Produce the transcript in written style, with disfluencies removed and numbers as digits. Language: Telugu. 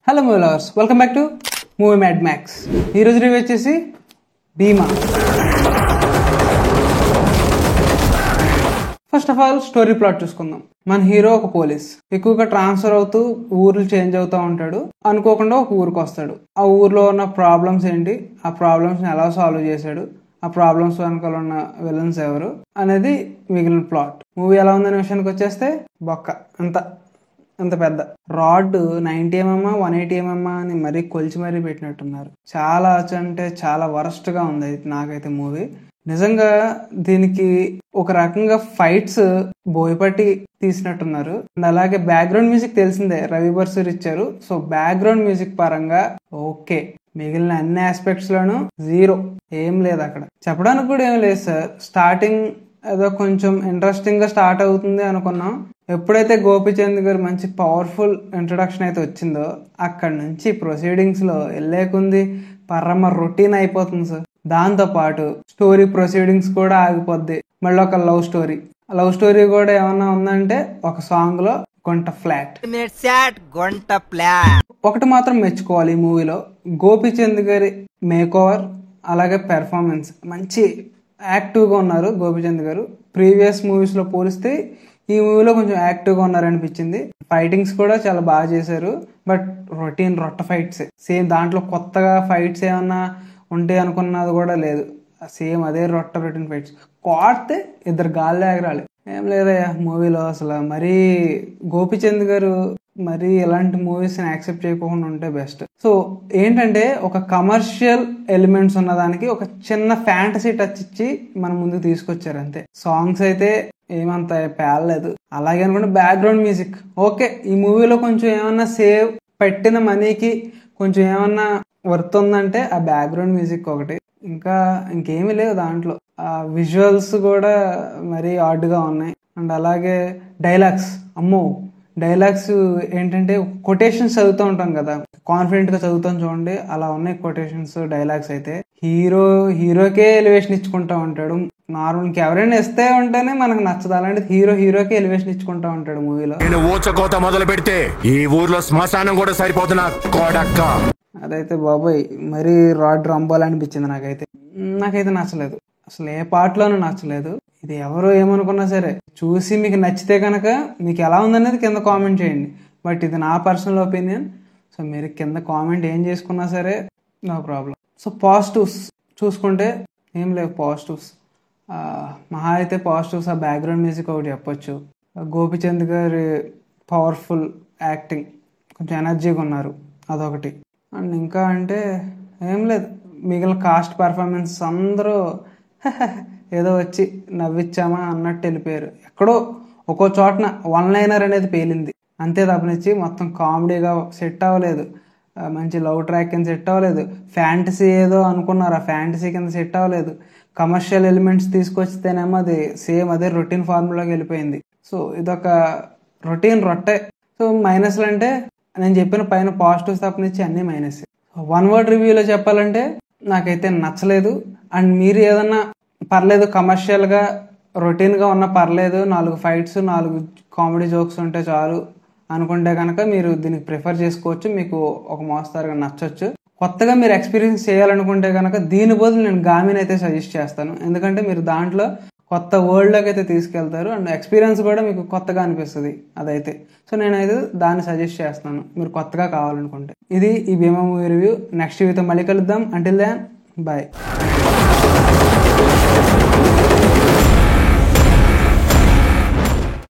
Hello movie lovers, welcome back to Movie Mad Max. ఈరోజు రివ్యూ వచ్చేసి Bhimaa. First of all story plot చూసుకుందాం. మన హీరో ఒక పోలీస్, ఎక్కువగా ట్రాన్స్ఫర్ అవుతూ ఊర్లు చేంజ్ అవుతూ ఉంటాడు. అనుకోకుండా ఒక ఊరికి వస్తాడు. ఆ ఊర్లో ఉన్న ప్రాబ్లమ్స్ ఏంటి, ఆ ప్రాబ్లమ్స్ని ఎలా సాల్వ్ చేశాడు, ఆ ప్రాబ్లమ్స్ వెనకాల ఉన్న విలన్స్ ఎవరు అనేది మిగిలిన ప్లాట్. మూవీ ఎలా ఉందనే విషయానికి వచ్చేస్తే బొక్క అంత పెద్ద రాడ్ 90mm 180mm అని మరీ కొలిచి మరీ పెట్టినట్టున్నారు. చాలా అంటే చాలా వరస్ట్ గా ఉంది నాకైతే మూవీ. నిజంగా దీనికి ఒక రకంగా ఫైట్స్ బోయపట్టి తీసినట్టున్నారు. అలాగే బ్యాక్గ్రౌండ్ మ్యూజిక్ తెలిసిందే, రవి బర్సూర్ ఇచ్చారు. సో బ్యాక్గ్రౌండ్ మ్యూజిక్ పరంగా ఓకే, మిగిలిన అన్ని ఆస్పెక్ట్స్ లోనూ జీరో, ఏం లేదు అక్కడ. చెప్పడానికి కూడా ఏం లేదు సార్. స్టార్టింగ్ ఏదో కొంచెం ఇంట్రెస్టింగ్ గా స్టార్ట్ అవుతుంది అనుకున్నాం. ఎప్పుడైతే గోపీచంద్ గారు మంచి పవర్ఫుల్ ఇంట్రొడక్షన్ అయితే వచ్చిందో అక్కడ నుంచి ప్రొసీడింగ్స్ లో వెళ్ళేకుంది పరమ రొటీన్ అయిపోతుంది సార్. దాంతో పాటు స్టోరీ ప్రొసీడింగ్స్ కూడా ఆగిపోద్ది. మళ్ళీ ఒక లవ్ స్టోరీ కూడా ఏమన్నా ఉందంటే ఒక సాంగ్ లో గొంట ఫ్లాట్. ఒకటి మాత్రం మెచ్చుకోవాలి ఈ మూవీలో, గోపీచంద్ గారి మేక్ ఓవర్ అలాగే పెర్ఫార్మెన్స్. మంచి యాక్టివ్ గా ఉన్నారు గోపీచంద్ గారు. ప్రీవియస్ మూవీస్ లో పోలిస్తే ఈ మూవీలో కొంచెం యాక్టివ్ గా ఉన్నారనిపించింది. ఫైటింగ్స్ కూడా చాలా బాగా చేశారు. బట్ రొట్ట ఫైట్స్ సేమ్, దాంట్లో కొత్తగా ఫైట్స్ ఏమన్నా ఉంటాయి అనుకున్నది కూడా లేదు. సేమ్ అదే రొటీన్ ఫైట్స్. కోడితే ఇద్దరు గాల్లో ఎగరాలి, ఏం లేదయ్యా మూవీలో. అసలు మరీ గోపీచంద్ గారు మరి ఇలాంటి మూవీస్ ని యాక్సెప్ట్ చేయకుండా ఉంటే బెస్ట్. సో ఏంటంటే ఒక కమర్షియల్ ఎలిమెంట్స్ ఉన్నదానికి ఒక చిన్న ఫ్యాంటసీ టచ్ ఇచ్చి మన ముందుకు తీసుకొచ్చారు అంతే. సాంగ్స్ అయితే ఏమంత పేలలేదు. అలాగే అనుకుంటే బ్యాక్గ్రౌండ్ మ్యూజిక్ ఓకే. ఈ మూవీలో కొంచెం ఏమన్నా సేవ్ పెట్టిన మనీకి కొంచెం ఏమన్నా వర్త్ ఉందంటే ఆ బ్యాక్గ్రౌండ్ మ్యూజిక్ ఒకటి. ఇంకేమీ లేవు దాంట్లో. ఆ విజువల్స్ కూడా మరీ ఆడ్ గా ఉన్నాయి. అండ్ అలాగే డైలాగ్స్, డైలాగ్స్ ఏంటంటే కొటేషన్స్ చదువుతూ ఉంటాం కదా, కాన్ఫిడెంట్ గా చదువుతాం చూడండి, అలా ఉన్నాయి కొటేషన్స్. డైలాగ్స్ అయితే హీరోకే ఎలివేషన్ ఇచ్చుకుంటా ఉంటాడు. నార్మల్ ఎవరైనా ఇస్తే ఉంటేనే మనకు నచ్చదు, అలాంటి హీరోకే ఎలివేషన్ ఇచ్చుకుంటా ఉంటాడు మూవీలో. మొదలు పెడితే ఈ ఊర్లో శ్మశానం కూడా సరిపోతున్నా. అదైతే బాబోయ్ మరీ రాడ్ రంబోల్ అనిపించింది నాకైతే నచ్చలేదు. అసలు ఏ పార్ట్లోనూ నచ్చలేదు. ఇది ఎవరో ఏమనుకున్నా సరే చూసి మీకు నచ్చితే కనుక మీకు ఎలా ఉందనేది కింద కామెంట్ చేయండి. బట్ ఇది నా పర్సనల్ ఒపీనియన్. సో మీరు కింద కామెంట్ ఏం చేసుకున్నా సరే నో ప్రాబ్లం. సో పాజిటివ్స్ చూసుకుంటే ఏం లేవు పాజిటివ్స్. మహా అయితే పాజిటివ్స్ ఆ బ్యాక్గ్రౌండ్ మ్యూజిక్ ఒకటి చెప్పొచ్చు. గోపీచంద్ గారి పవర్ఫుల్ యాక్టింగ్, కొంచెం ఎనర్జీగా ఉన్నారు, అదొకటి. అండ్ ఇంకా అంటే ఏం లేదు, మిగిలిన కాస్ట్ పర్ఫార్మెన్స్ అందరూ ఏదో వచ్చి నవ్విచ్చామా అన్నట్టు వెళ్ళిపోయారు. ఎక్కడో ఒక్కో చోటన వన్ లైనర్ అనేది పేలింది అంతే తప్పనిచ్చి మొత్తం కామెడీగా సెట్ అవ్వలేదు. మంచి లవ్ ట్రాక్ కింద సెట్ అవ్వలేదు. ఫ్యాంటసీ ఏదో అనుకున్నారు, ఆ ఫ్యాంటసీ కింద సెట్ అవ్వలేదు. కమర్షియల్ ఎలిమెంట్స్ తీసుకొచ్చితేనేమో అది సేమ్ అదే రొటీన్ ఫార్ములాకి వెళ్ళిపోయింది. సో ఇదొక రొట్టే. సో మైనస్లు అంటే నేను చెప్పిన పైన పాజిటివ్స్ తప్పనిచ్చి అన్ని మైనస్. వన్ వర్డ్ రివ్యూలో చెప్పాలంటే నాకైతే నచ్చలేదు. అండ్ మీరు ఏదన్నా పర్లేదు కమర్షియల్ గా రొటీన్ గా ఉన్న పర్లేదు, 4 ఫైట్స్ 4 కామెడీ జోక్స్ ఉంటే చాలు అనుకుంటే కనుక మీరు దీనికి ప్రిఫర్ చేసుకోవచ్చు. మీకు ఒక మోస్తారుగా నచ్చొచ్చు. కొత్తగా మీరు ఎక్స్పీరియన్స్ చేయాలనుకుంటే కనుక దీని బదులు నేను గామిని అయితే సజెస్ట్ చేస్తాను. ఎందుకంటే మీరు దాంట్లో కొత్త వరల్డ్ లోకి అయితే తీసుకెళ్తారు అండ్ ఎక్స్పీరియన్స్ కూడా మీకు కొత్తగా అనిపిస్తుంది అదైతే. సో నేనైతే దాన్ని సజెస్ట్ చేస్తాను మీరు కొత్తగా కావాలనుకుంటే. ఇది ఈ భీమా మూవీ రివ్యూ. నెక్స్ట్ వీడియోతో మళ్ళీ కలుద్దాం. Until then bye.